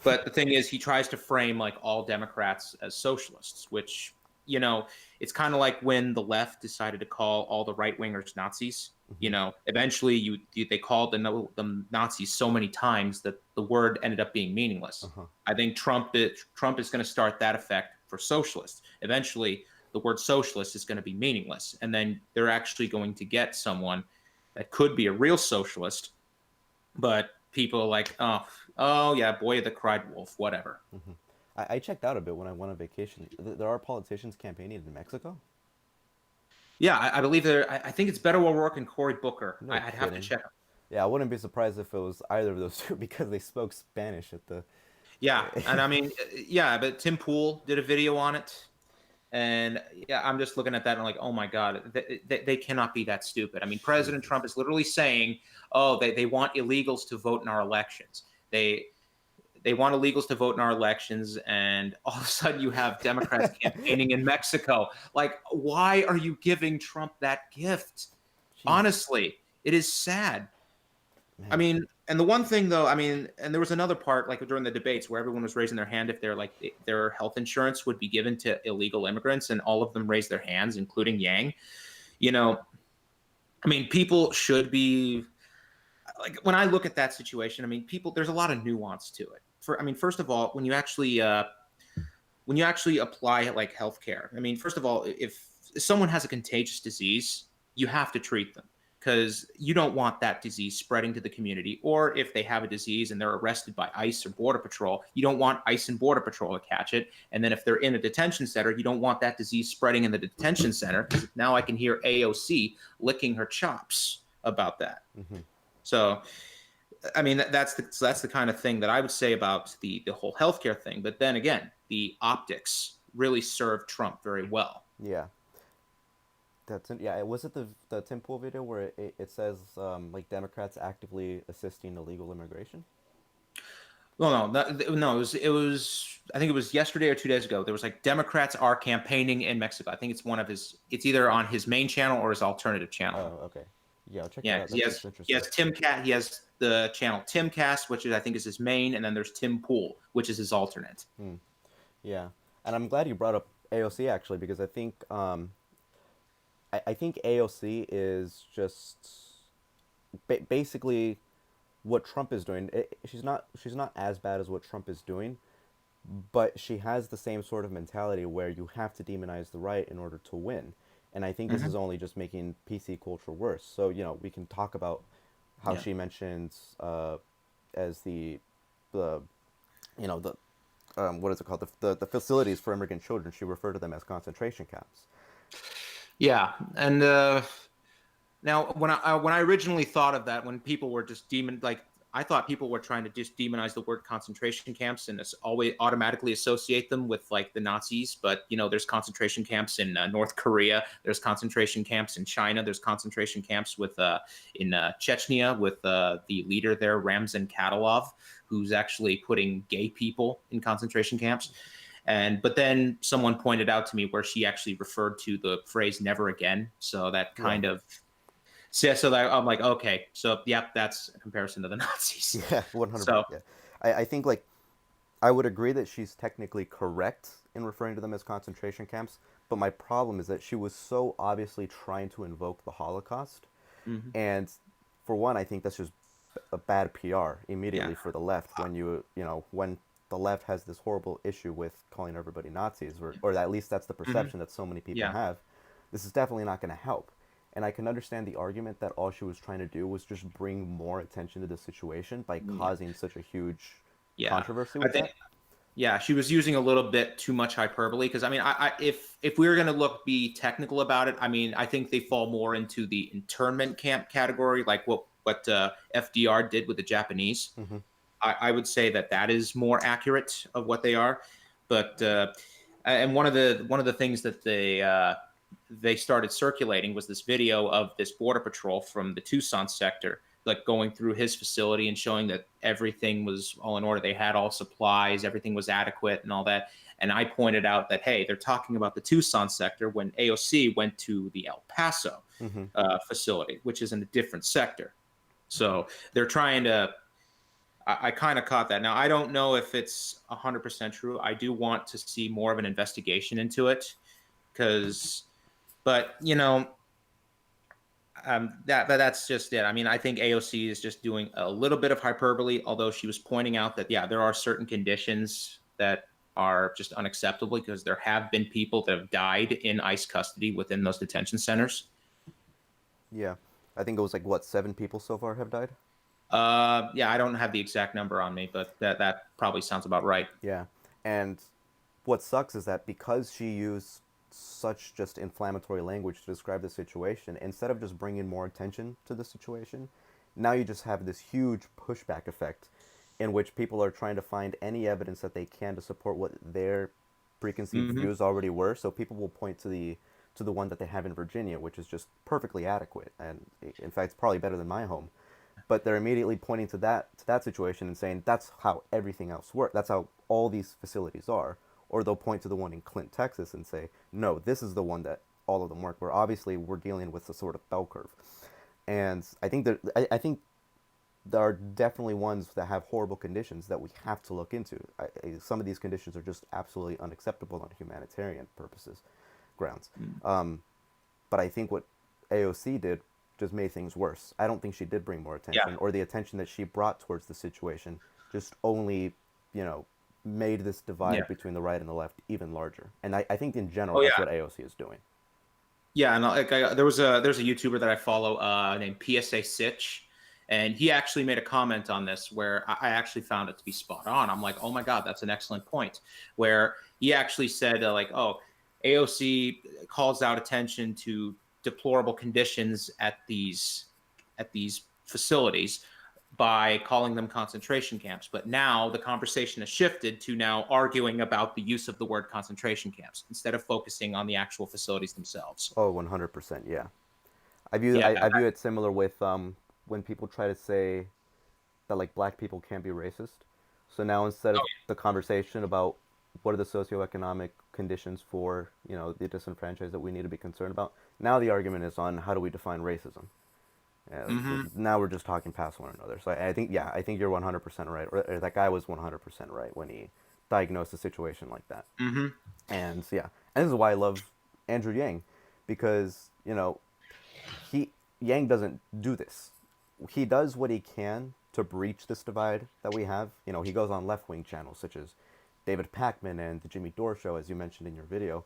but the thing is, he tries to frame like all Democrats as socialists, which, you know, it's kind of like when the left decided to call all the right wingers Nazis. Hmm. Eventually they called the Nazis so many times that the word ended up being meaningless. Uh-huh. I think Trump is going to start that effect for socialists. Eventually, the word socialist is going to be meaningless, and then they're actually going to get someone that could be a real socialist, but people are like, oh yeah, boy that cried wolf, whatever. Hmm. I checked out a bit when I went on vacation. There are politicians campaigning in Mexico. Yeah, I believe there. I think it's Beto O'Rourke and Cory Booker. No I'd have to kidding. check. Yeah, I wouldn't be surprised if it was either of those two because they spoke Spanish at the. Yeah, and I mean, yeah, but Tim Pool did a video on it, and yeah, I'm just looking at that and I'm like, oh my god, they cannot be that stupid. I mean, President Jesus. Trump is literally saying, oh, they want illegals to vote in our elections. They want illegals to vote in our elections, and all of a sudden you have Democrats campaigning in Mexico. Like, why are you giving Trump that gift? Jesus. Honestly, it is sad. I Man. mean, and the one thing though, I mean, and there was another part like during the debates where everyone was raising their hand if their health insurance would be given to illegal immigrants, and all of them raised their hands, including Yang. You know, I mean, people should be like when I look at that situation. I mean, people there's a lot of nuance to it. I mean, first of all, when you actually apply like healthcare, I mean, first of all, if someone has a contagious disease, you have to treat them because you don't want that disease spreading to the community. Or if they have a disease and they're arrested by ICE or Border Patrol, you don't want ICE and Border Patrol to catch it. And then if they're in a detention center, you don't want that disease spreading in the detention center because now I can hear AOC licking her chops about that. Hmm. So I mean, that's the kind of thing that I would say about the whole healthcare thing. But then again, the optics really served Trump very well. Yeah. Yeah. Was it the Tim Pool video where it says like Democrats actively assisting illegal immigration? Well, no, it was. I think it was yesterday or 2 days ago. There was like Democrats are campaigning in Mexico. I think it's one of his. It's either on his main channel or his alternative channel. Oh, okay. Yeah, I'll check that Yeah, out. 'cause That's he interesting. has He has the channel Timcast, which is I think is his main, and then there's Tim Pool, which is his alternate. Hmm. Yeah, and I'm glad you brought up AOC actually because I think AOC is just basically what Trump is doing. She's not as bad as what Trump is doing, but she has the same sort of mentality where you have to demonize the right in order to win. And I think this Hmm. is only just making PC culture worse. So, we can talk about how Yeah. she mentions as the the what is it called, the facilities for immigrant children. She referred to them as concentration camps. Yeah, and now when I originally thought of that, when people were just I thought people were trying to just demonize the word concentration camps and always automatically associate them with like the Nazis. But there's concentration camps in North Korea. There's concentration camps in China. There's concentration camps with in Chechnya with the leader there, Ramzan Kadyrov, who's actually putting gay people in concentration camps. But then someone pointed out to me where she actually referred to the phrase "never again." So that Yeah. kind of so that I'm like, okay, so yep, that's a comparison to the Nazis. Yeah, 100%. So Yeah. I think, like, I would agree that she's technically correct in referring to them as concentration camps, but my problem is that she was so obviously trying to invoke the Holocaust. mhm. And for one, I think that's just a bad PR Yeah, immediately for the left when when the left has this horrible issue with calling everybody Nazis, or at least that's the mhm. perception that so many people Yeah, have. This is definitely not going to help. And I can understand the argument that all she was trying to do was just bring more attention to the situation by yeah, causing such a huge yeah. controversy I with think that. yeah, she was using a little bit too much hyperbole because I mean, if we were going to be technical about it, I mean, I think they fall more into the internment camp category, like what FDR did with the Japanese. Hmm. I would say that that is more accurate of what they are. But and one of the things that they started circulating was this video of this border patrol from the Tucson sector, like going through his facility and showing that everything was all in order. They had all supplies, everything was adequate, and all that. And I pointed out that hey, they're talking about the Tucson sector when AOC went to the El Paso Hmm. facility, which is in a different sector. So they're trying to I kind of caught that. Now, I don't know if it's 100% true. I do want to see more of an investigation into it because, but that's just it. I mean, I think AOC is just doing a little bit of hyperbole, although she was pointing out that yeah, there are certain conditions that are just unacceptable because there have been people that have died in ICE custody within those detention centers. Yeah. I think it was like, what, 7 people so far have died? Yeah, I don't have the exact number on me, but that probably sounds about right. Yeah. And what sucks is that because she used such just inflammatory language to describe the situation, instead of just bringing more attention to the situation, now you just have this huge pushback effect in which people are trying to find any evidence that they can to support what their preconceived Hmm. views already were. So people will point to the one that they have in Virginia, which is just perfectly adequate, and in fact, it's probably better than my home. But they're immediately pointing to that situation and saying that's how everything else works. That's how all these facilities are. Or they'll point to the one in Clint, Texas, and say, no, this is the one that all of them work. Where obviously we're dealing with a sort of bell curve, and I think there are definitely ones that have horrible conditions that we have to look into. Some of these conditions are just absolutely unacceptable on humanitarian purposes, grounds. But I think what AOC did just made things worse. I don't think she did bring more Yeah. attention, or the attention that she brought towards the situation just only, you know, made this Yeah. divide between the right and the left even larger. And I think in general Oh that's yeah. what AOC is doing. Yeah, and there's a YouTuber that I follow named PSA Sitch, and he actually made a comment on this where I actually found it to be spot on. I'm like, oh my god, that's an excellent point. Where he actually said like, oh, AOC calls out attention to deplorable conditions at these facilities by calling them concentration camps. But now the conversation has shifted to now arguing about the use of the word concentration camps instead of focusing on the actual facilities themselves. Oh, 100%, yeah. Yeah. I view it similar with when people try to say that like black people can't be racist. So now instead of the conversation about what are the socioeconomic conditions for the disenfranchised that we need to be concerned about, now the argument is on how do we define racism. Hmm. Now we're just talking past one another. So I think, yeah, I think you're 100% right. Or that guy was 100% right when he diagnosed a situation like that. Hmm. And yeah, and this is why I love Andrew Yang, because he Yang doesn't do this. He does what he can to breach this divide that we have. You know, he goes on left-wing channels such as David Pakman and the Jimmy Dore Show, as you mentioned in your video,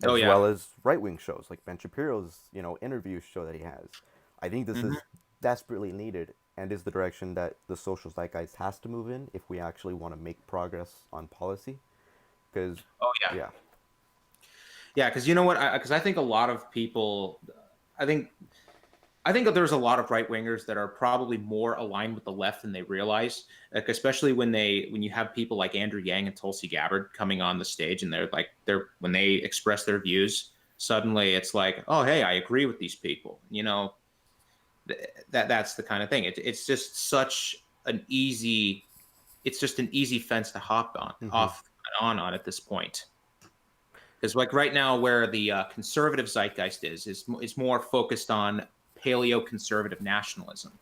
Oh as yeah. well as right-wing shows like Ben Shapiro's, you know, interview show that he has. I think this Hmm. is desperately needed and is the direction that the social zeitgeist has to move in if we actually want to make progress on policy. Because, Oh yeah. yeah. Yeah, because you know what? Because I think a lot of people, I think I think that there's a lot of right wingers that are probably more aligned with the left than they realize. Like especially when you have people like Andrew Yang and Tulsi Gabbard coming on the stage and they're when they express their views, suddenly it's like, oh hey, I agree with these people. You know, that's the kind of thing. It's just such an easy, it's just an easy fence to hop on, Hmm. off and on at this point. Because like right now, where the conservative zeitgeist is more focused on paleo conservative nationalism,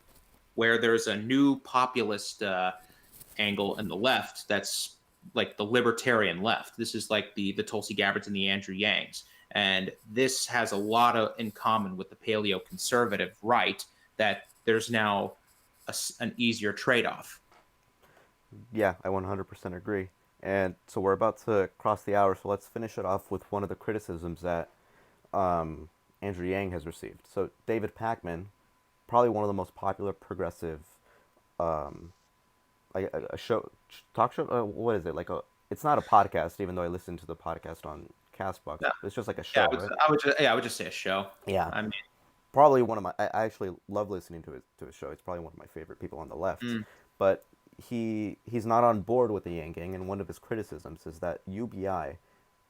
where there's a new populist angle in the left that's like the libertarian left. This is like the Tulsi Gabbards and the Andrew Yangs, and this has a lot of in common with the paleo conservative right. That there's now an easier trade off. Yeah, I 100% agree. And so we're about to cross the hour, so let's finish it off with one of the criticisms that um, Andrew Yang has received. So David Pakman, probably one of the most popular progressive, um, a show, talk show. What is it like? It's not a podcast, even though I listen to the podcast on Castbox. Yeah, It's just like a yeah, show, right? I would just say a show. Yeah, I mean, probably one of my. I actually love listening to his show. He's probably one of my favorite people on the left, mm, but he's not on board with the Yang Gang, and one of his criticisms is that UBI,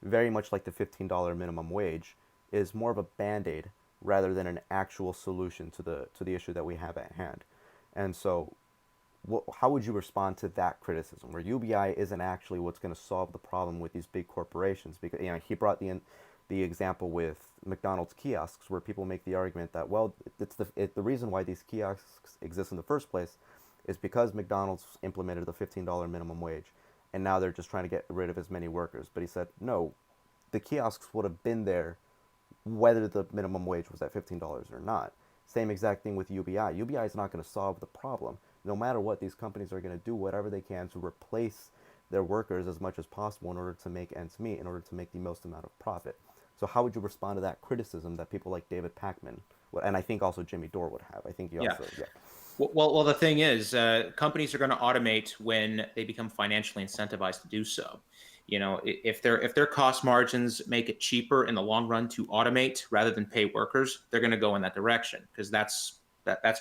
very much like the $15 minimum wage, is more of a band-aid rather than an actual solution to the issue that we have at hand. And so, how would you respond to that criticism, where UBI isn't actually what's going to solve the problem with these big corporations? Because he brought the example with McDonald's kiosks, where people make the argument that, well, the reason why these kiosks exist in the first place is because McDonald's implemented the $15 minimum wage, and now they're just trying to get rid of as many workers. But he said, no, the kiosks would have been there whether the minimum wage was at $15 or not. Same exact thing with UBI. UBI is not going to solve the problem. No matter what, these companies are going to do whatever they can to replace their workers as much as possible in order to make ends meet, in order to make the most amount of profit. So how would you respond to that criticism that people like David Pakman, and I think also Jimmy Dore would have? I think you yeah. also, yeah. Well, the thing is, companies are going to automate when they become financially incentivized to do so. You know, if their cost margins make it cheaper in the long run to automate rather than pay workers, they're going to go in that direction because that's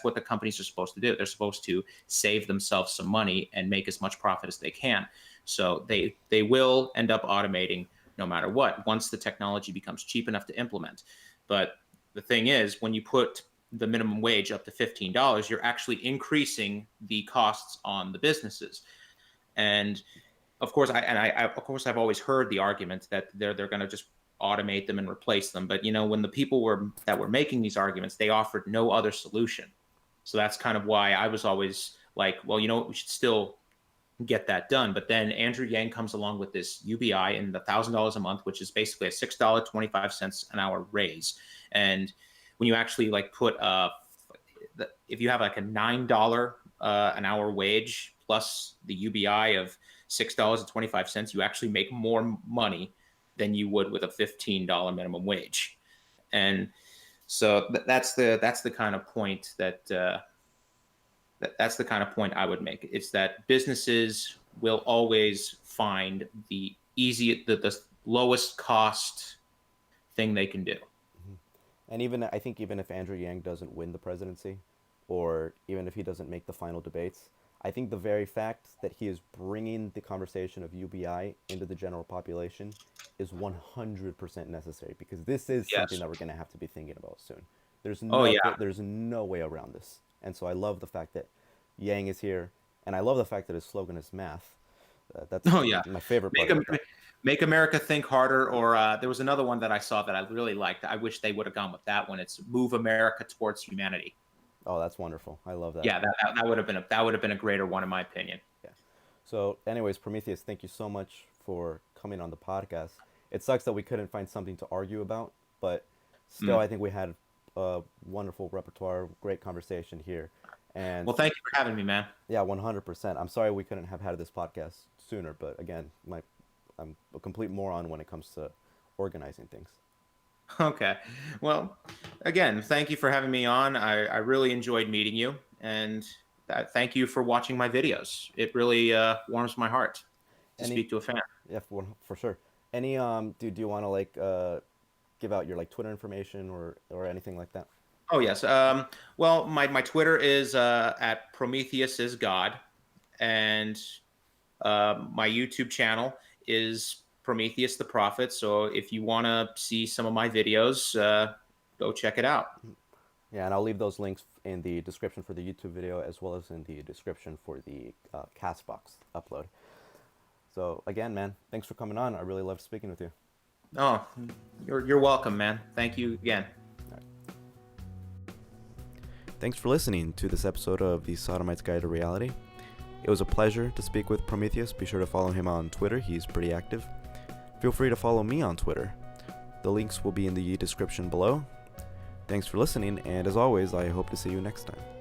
what the companies are supposed to do. They're supposed to save themselves some money and make as much profit as they can. So they will end up automating no matter what once the technology becomes cheap enough to implement. But the thing is, when you put the minimum wage up to $15, you're actually increasing the costs on the businesses. And of course, I've always heard the argument that they're going to just automate them and replace them. But you know, when the people that were making these arguments, they offered no other solution. So that's kind of why I was always like, well, you know what, we should still get that done. But then Andrew Yang comes along with this UBI and the $1,000 a month, which is basically a $6.25 an hour raise. And when you actually like put if you have like a $9 an hour wage plus the UBI of $6.25, you actually make more money than you would with a $15 minimum wage. And so that's the kind of point that's the kind of point I would make. It's that businesses will always find the lowest cost thing they can do. And even I think even if Andrew Yang doesn't win the presidency, or even if he doesn't make the final debates, I think the very fact that he is bringing the conversation of UBI into the general population is 100% necessary, because this is something Yes. that we're going to have to be thinking about soon. Oh yeah. There's no way around this. And so I love the fact that Yang is here, and I love the fact that his slogan is math. That's Oh yeah. my favorite Make part them about that. make America think harder. Or there was another one that I saw that I really liked. I wish they would have gone with that one. It's move America towards humanity. Oh, that's wonderful. I love that. Yeah, that would have been a greater one in my opinion. Yeah. So, anyways, Prometheus, thank you so much for coming on the podcast. It sucks that we couldn't find something to argue about, but still, Mm. I think we had a wonderful repertoire, great conversation here. And Well, thank you for having me, man. yeah, 100%. I'm sorry we couldn't have had this podcast sooner, but again, I'm a complete moron when it comes to organizing things. Okay. Well, again, thank you for having me on. I really enjoyed meeting you, and thank you for watching my videos. It really warms my heart to Any, speak to a fan. yeah, for sure. Any do you want to like give out your like Twitter information or anything like that? Oh yes. Well, my Twitter is at Prometheus is God, and my YouTube channel is Prometheus the Prophet. So if you want to see some of my videos, go check it out. Yeah, and I'll leave those links in the description for the YouTube video as well as in the description for the Castbox upload. So again, man, thanks for coming on. I really loved speaking with you. Oh, you're welcome, man. Thank you again. Thanks for listening to this episode of the Sodomite's Guide to Reality. It was a pleasure to speak with Prometheus. Be sure to follow him on Twitter. He's pretty active. Feel free to follow me on Twitter. The links will be in the description below. Thanks for listening, and as always, I hope to see you next time.